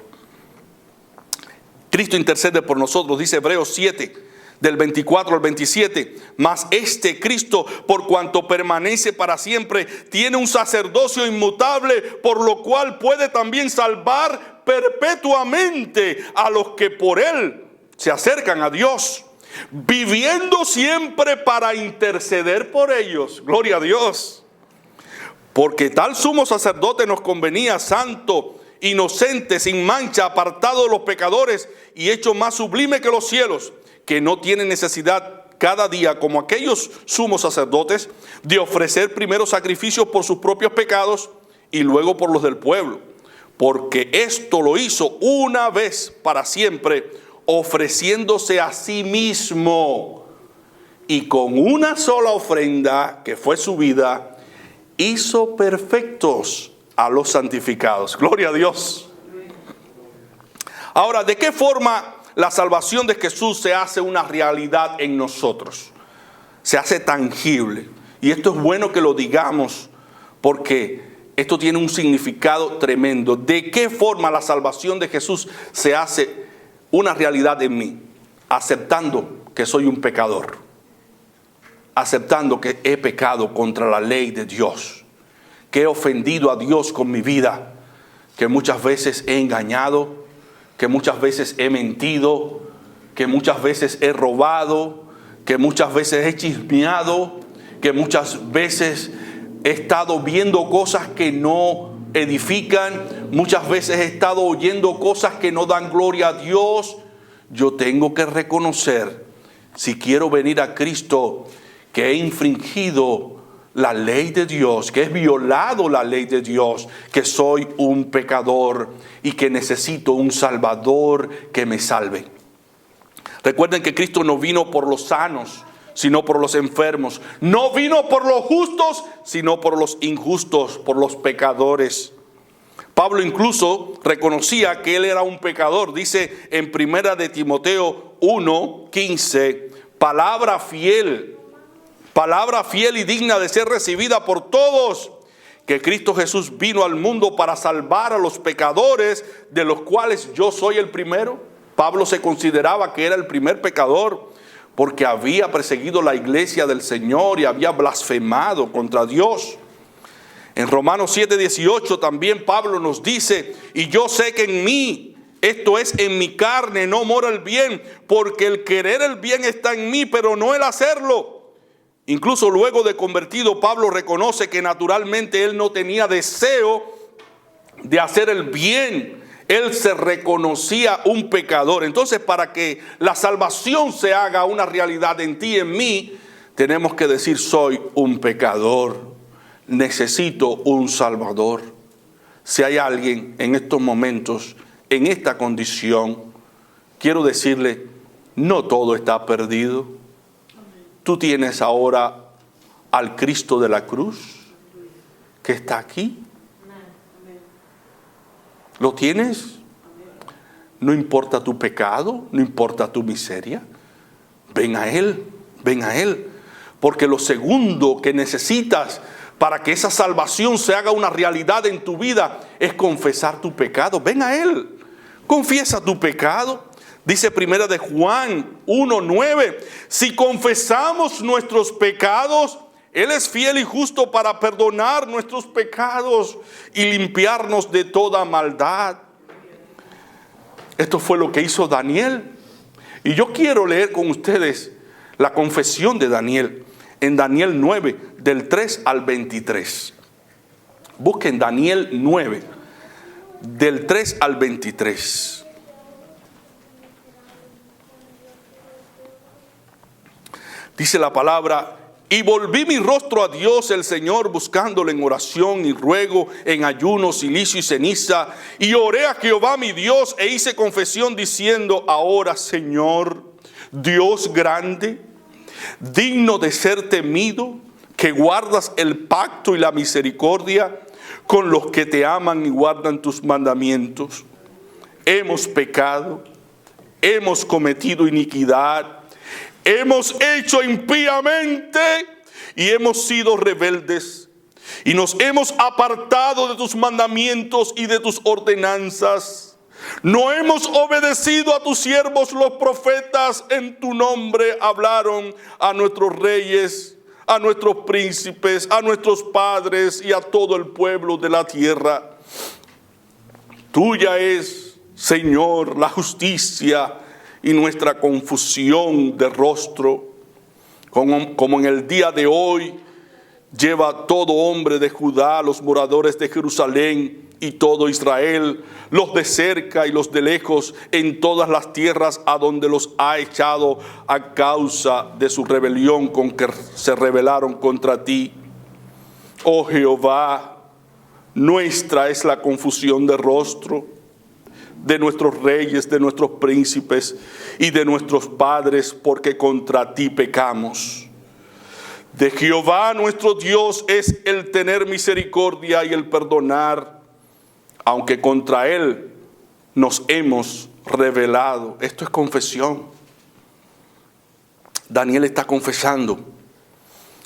Cristo intercede por nosotros, dice Hebreos 7, del 24 al 27. Mas este Cristo, por cuanto permanece para siempre, tiene un sacerdocio inmutable, por lo cual puede también salvar perpetuamente a los que por él se acercan a Dios, viviendo siempre para interceder por ellos. Gloria a Dios. Porque tal sumo sacerdote nos convenía, santo, inocente, sin mancha, apartado de los pecadores y hecho más sublime que los cielos, que no tiene necesidad cada día, como aquellos sumos sacerdotes, de ofrecer primero sacrificios por sus propios pecados y luego por los del pueblo. Porque esto lo hizo una vez para siempre, ofreciéndose a sí mismo, y con una sola ofrenda, que fue su vida, hizo perfectos a los santificados. Gloria a Dios. Ahora, ¿de qué forma la salvación de Jesús se hace una realidad en nosotros? Se hace tangible. Y esto es bueno que lo digamos, porque esto tiene un significado tremendo. ¿De qué forma la salvación de Jesús se hace una realidad en mí? Aceptando que soy un pecador. Aceptando que he pecado contra la ley de Dios, que he ofendido a Dios con mi vida, que muchas veces he engañado, que muchas veces he mentido, que muchas veces he robado, que muchas veces he chismeado, que muchas veces he estado viendo cosas que no edifican, muchas veces he estado oyendo cosas que no dan gloria a Dios. Yo tengo que reconocer, si quiero venir a Cristo, que he infringido la ley de Dios, que he violado la ley de Dios, que soy un pecador y que necesito un Salvador que me salve. Recuerden que Cristo no vino por los sanos, sino por los enfermos. No vino por los justos, sino por los injustos, por los pecadores. Pablo incluso reconocía que él era un pecador. Dice en 1 de Timoteo 1:15, palabra fiel y digna de ser recibida por todos, que Cristo Jesús vino al mundo para salvar a los pecadores, de los cuales yo soy el primero. Pablo se consideraba que era el primer pecador, porque había perseguido la iglesia del Señor y había blasfemado contra Dios. En Romanos 7:18 también Pablo nos dice, y yo sé que en mí, esto es en mi carne, no mora el bien, porque el querer el bien está en mí, pero no el hacerlo. Incluso luego de convertido, Pablo reconoce que naturalmente él no tenía deseo de hacer el bien. Él se reconocía un pecador. Entonces, para que la salvación se haga una realidad en ti y en mí, tenemos que decir, soy un pecador. Necesito un Salvador. Si hay alguien en estos momentos, en esta condición, quiero decirle, no todo está perdido. Tú tienes ahora al Cristo de la cruz que está aquí. ¿Lo tienes? No importa tu pecado, no importa tu miseria. Ven a Él, ven a Él. Porque lo segundo que necesitas para que esa salvación se haga una realidad en tu vida es confesar tu pecado. Ven a Él, confiesa tu pecado. Dice 1 de Juan 1:9, si confesamos nuestros pecados, Él es fiel y justo para perdonar nuestros pecados y limpiarnos de toda maldad. Esto fue lo que hizo Daniel. Y yo quiero leer con ustedes la confesión de Daniel en Daniel 9, del 3 al 23. Busquen Daniel 9, del 3 al 23. Dice la palabra, y volví mi rostro a Dios el Señor, buscándole en oración y ruego, en ayuno, cilicio y ceniza. Y oré a Jehová mi Dios e hice confesión diciendo, ahora Señor, Dios grande, digno de ser temido, que guardas el pacto y la misericordia con los que te aman y guardan tus mandamientos. Hemos pecado, hemos cometido iniquidad, hemos hecho impíamente y hemos sido rebeldes. Y nos hemos apartado de tus mandamientos y de tus ordenanzas. No hemos obedecido a tus siervos los profetas. En tu nombre hablaron a nuestros reyes, a nuestros príncipes, a nuestros padres y a todo el pueblo de la tierra. Tuya es, Señor, la justicia y nuestra confusión de rostro. Como en el día de hoy, lleva todo hombre de Judá, los moradores de Jerusalén y todo Israel, los de cerca y los de lejos, en todas las tierras a donde los ha echado a causa de su rebelión con que se rebelaron contra ti. Oh Jehová, nuestra es la confusión de rostro de nuestros reyes, de nuestros príncipes y de nuestros padres, porque contra ti pecamos. De Jehová nuestro Dios es el tener misericordia y el perdonar, aunque contra Él nos hemos rebelado. Esto es confesión. Daniel está confesando.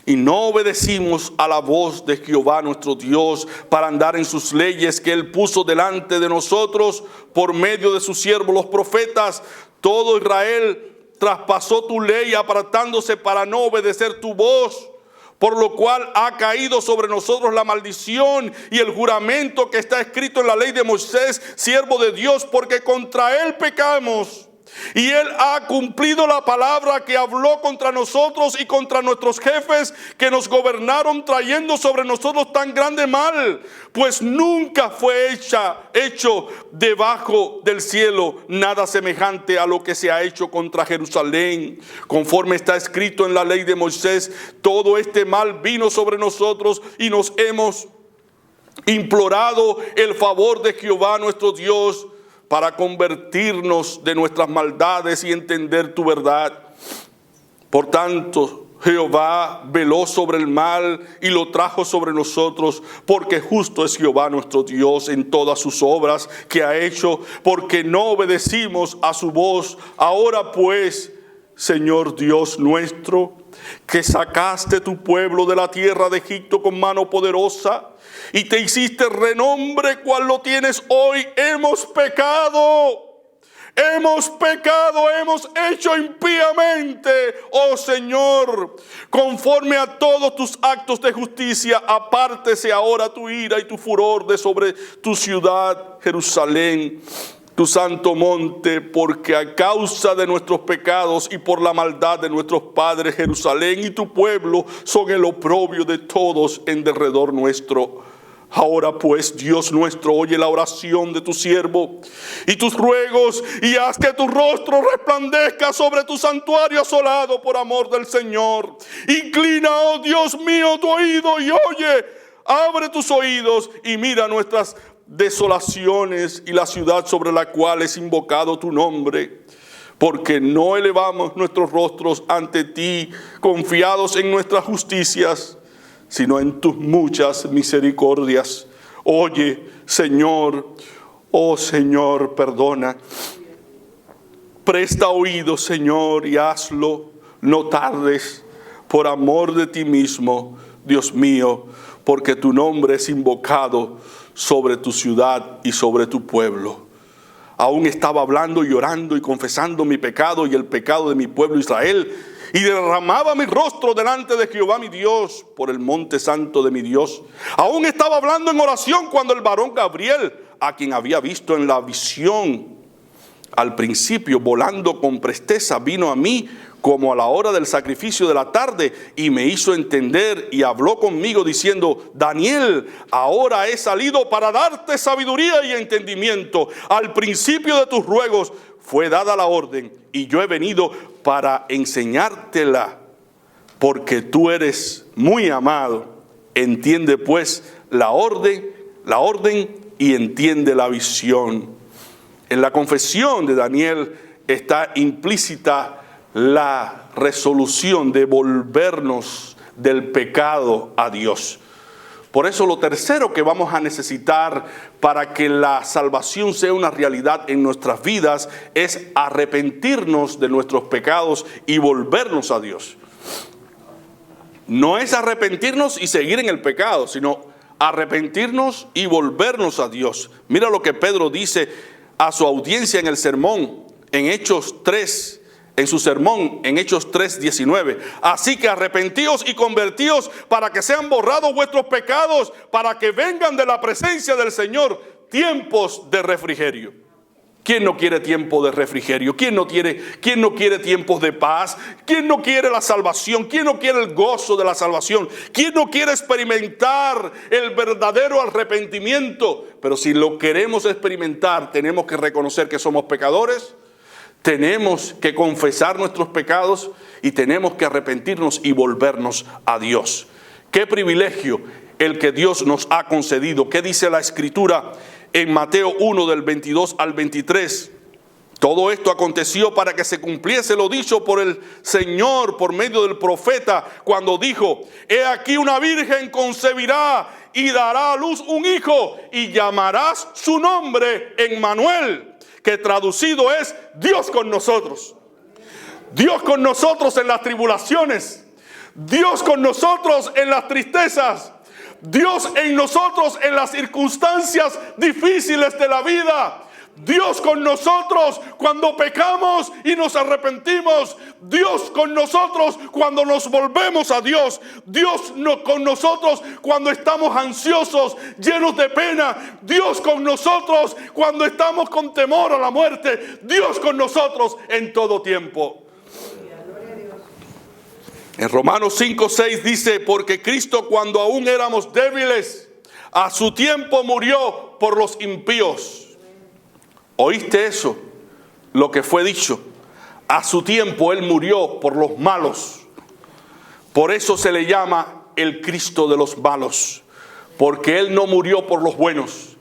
Y no obedecimos a la voz de Jehová nuestro Dios para andar en sus leyes que Él puso delante de nosotros por medio de sus siervos los profetas. Todo Israel traspasó tu ley apartándose para no obedecer tu voz, por lo cual ha caído sobre nosotros la maldición y el juramento que está escrito en la ley de Moisés, siervo de Dios, porque contra Él pecamos. Y Él ha cumplido la palabra que habló contra nosotros y contra nuestros jefes que nos gobernaron, trayendo sobre nosotros tan grande mal, pues nunca fue hecho debajo del cielo nada semejante a lo que se ha hecho contra Jerusalén. Conforme está escrito en la ley de Moisés, todo este mal vino sobre nosotros y nos hemos implorado el favor de Jehová nuestro Dios para convertirnos de nuestras maldades y entender tu verdad. Por tanto, Jehová veló sobre el mal y lo trajo sobre nosotros, porque justo es Jehová nuestro Dios en todas sus obras que ha hecho, porque no obedecimos a su voz. Ahora pues, Señor Dios nuestro, que sacaste tu pueblo de la tierra de Egipto con mano poderosa, y te hiciste renombre cual lo tienes hoy, hemos pecado, hemos hecho impíamente, oh Señor, conforme a todos tus actos de justicia, apártese ahora tu ira y tu furor de sobre tu ciudad, Jerusalén, tu santo monte, porque a causa de nuestros pecados y por la maldad de nuestros padres, Jerusalén y tu pueblo son el oprobio de todos en derredor nuestro. Ahora pues, Dios nuestro, oye la oración de tu siervo y tus ruegos, y haz que tu rostro resplandezca sobre tu santuario asolado por amor del Señor. Inclina, oh Dios mío, tu oído y oye. Abre tus oídos y mira nuestras desolaciones y la ciudad sobre la cual es invocado tu nombre. Porque no elevamos nuestros rostros ante ti, confiados en nuestras justicias, sino en tus muchas misericordias. Oye, Señor, oh Señor, perdona. Presta oído, Señor, y hazlo. No tardes, por amor de ti mismo, Dios mío, porque tu nombre es invocado sobre tu ciudad y sobre tu pueblo. Aún estaba hablando, llorando y confesando mi pecado y el pecado de mi pueblo Israel, y derramaba mi rostro delante de Jehová mi Dios por el monte santo de mi Dios. Aún estaba hablando en oración cuando el varón Gabriel, a quien había visto en la visión al principio volando con presteza, vino a mí como a la hora del sacrificio de la tarde, y me hizo entender y habló conmigo diciendo: Daniel, ahora he salido para darte sabiduría y entendimiento. Al principio de tus ruegos fue dada la orden, y yo he venido para enseñártela, porque tú eres muy amado. Entiende pues la orden y entiende la visión. En la confesión de Daniel está implícita la resolución de volvernos del pecado a Dios. Por eso lo tercero que vamos a necesitar para que la salvación sea una realidad en nuestras vidas es arrepentirnos de nuestros pecados y volvernos a Dios. No es arrepentirnos y seguir en el pecado, sino arrepentirnos y volvernos a Dios. Mira lo que Pedro dice a su audiencia en el sermón, en Hechos 3, en su sermón en Hechos 3:19. Así que arrepentíos y convertíos para que sean borrados vuestros pecados, para que vengan de la presencia del Señor tiempos de refrigerio. ¿Quién no quiere tiempo de refrigerio? ¿Quién no quiere tiempos de paz? ¿Quién no quiere la salvación? ¿Quién no quiere el gozo de la salvación? ¿Quién no quiere experimentar el verdadero arrepentimiento? Pero si lo queremos experimentar, tenemos que reconocer que somos pecadores. Tenemos que confesar nuestros pecados y tenemos que arrepentirnos y volvernos a Dios. Qué privilegio el que Dios nos ha concedido. ¿Qué dice la Escritura en Mateo 1 del 22 al 23? Todo esto aconteció para que se cumpliese lo dicho por el Señor por medio del profeta cuando dijo: he aquí una virgen concebirá y dará a luz un hijo y llamarás su nombre Emmanuel, que traducido es Dios con nosotros. Dios con nosotros en las tribulaciones, Dios con nosotros en las tristezas, Dios en nosotros en las circunstancias difíciles de la vida, Dios con nosotros cuando pecamos y nos arrepentimos, Dios con nosotros cuando nos volvemos a Dios, Dios con nosotros cuando estamos ansiosos, llenos de pena, Dios con nosotros cuando estamos con temor a la muerte, Dios con nosotros en todo tiempo. En Romanos 5:6 dice: porque Cristo, cuando aún éramos débiles, a su tiempo murió por los impíos. ¿Oíste eso? Lo que fue dicho. A su tiempo Él murió por los malos. Por eso se le llama el Cristo de los malos. Porque Él no murió por los buenos.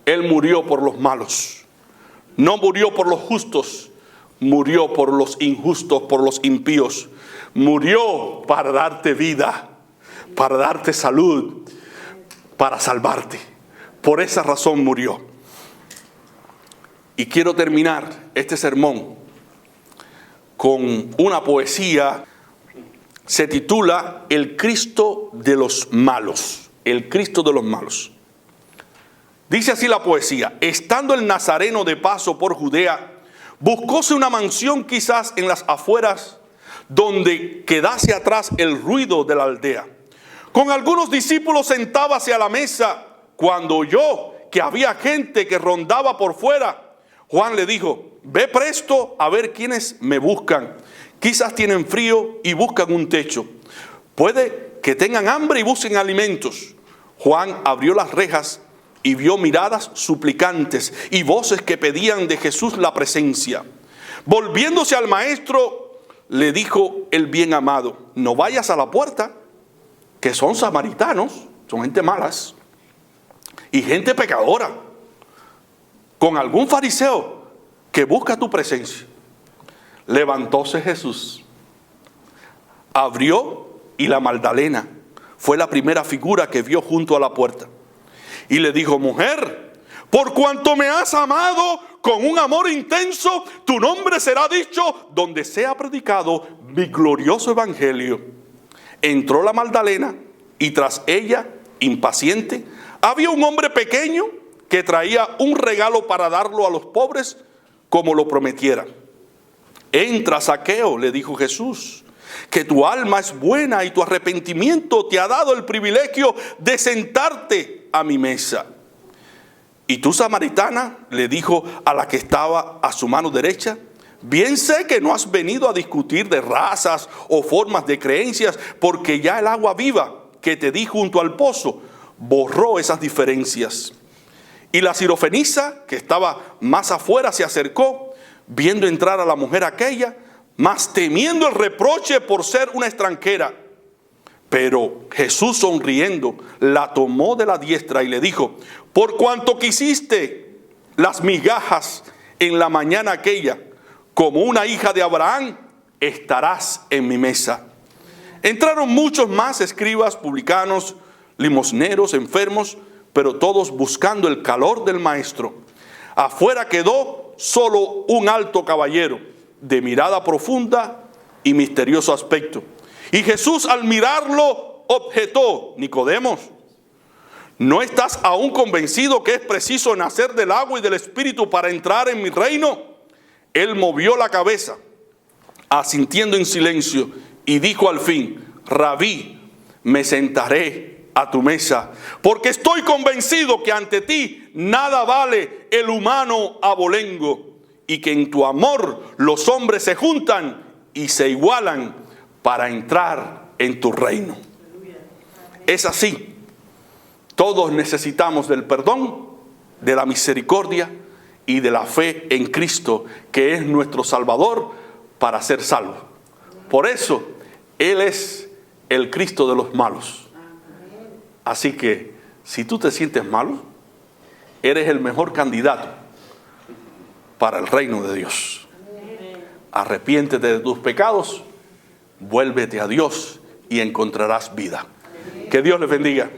Él murió por los malos. No murió por los justos. Murió por los injustos, por los impíos. Murió para darte vida, para darte salud, para salvarte. Por esa razón murió. Y quiero terminar este sermón con una poesía. Se titula El Cristo de los malos. El Cristo de los malos. Dice así la poesía: estando el Nazareno de paso por Judea, buscóse una mansión quizás en las afueras, donde quedase atrás el ruido de la aldea. Con algunos discípulos sentábase a la mesa, cuando oyó que había gente que rondaba por fuera. Juan le dijo: ve presto a ver quiénes me buscan. Quizás tienen frío y buscan un techo. Puede que tengan hambre y busquen alimentos. Juan abrió las rejas y vio miradas suplicantes y voces que pedían de Jesús la presencia. Volviéndose al maestro, le dijo el bien amado: no vayas a la puerta, que son samaritanos, son gente malas y gente pecadora, con algún fariseo que busca tu presencia. Levantóse Jesús, abrió, y la Magdalena fue la primera figura que vio junto a la puerta. Y le dijo: mujer, por cuanto me has amado con un amor intenso, tu nombre será dicho donde sea predicado mi glorioso evangelio. Entró la Magdalena y tras ella, impaciente, había un hombre pequeño que traía un regalo para darlo a los pobres como lo prometiera. Entra, Zaqueo, le dijo Jesús, que tu alma es buena y tu arrepentimiento te ha dado el privilegio de sentarte a mi mesa. Y tú, samaritana, le dijo a la que estaba a su mano derecha: bien sé que no has venido a discutir de razas o formas de creencias, porque ya el agua viva que te di junto al pozo borró esas diferencias. Y la sirofenisa, que estaba más afuera, se acercó, viendo entrar a la mujer aquella, mas temiendo el reproche por ser una extranjera. Pero Jesús, sonriendo, la tomó de la diestra y le dijo: por cuanto quisiste las migajas en la mañana aquella, como una hija de Abraham, estarás en mi mesa. Entraron muchos más escribas, publicanos, limosneros, enfermos, pero todos buscando el calor del Maestro. Afuera quedó solo un alto caballero, de mirada profunda y misterioso aspecto. Y Jesús, al mirarlo, objetó: Nicodemos, ¿no estás aún convencido que es preciso nacer del agua y del Espíritu para entrar en mi reino? Él movió la cabeza, asintiendo en silencio, y dijo al fin: Rabí, me sentaré a tu mesa, porque estoy convencido que ante ti nada vale el humano abolengo, y que en tu amor los hombres se juntan y se igualan para entrar en tu reino. Es así. Todos necesitamos del perdón, de la misericordia y de la fe en Cristo, que es nuestro Salvador, para ser salvos. Por eso, Él es el Cristo de los malos. Así que, si tú te sientes malo, eres el mejor candidato para el reino de Dios. Arrepiéntete de tus pecados, vuélvete a Dios y encontrarás vida. Que Dios les bendiga.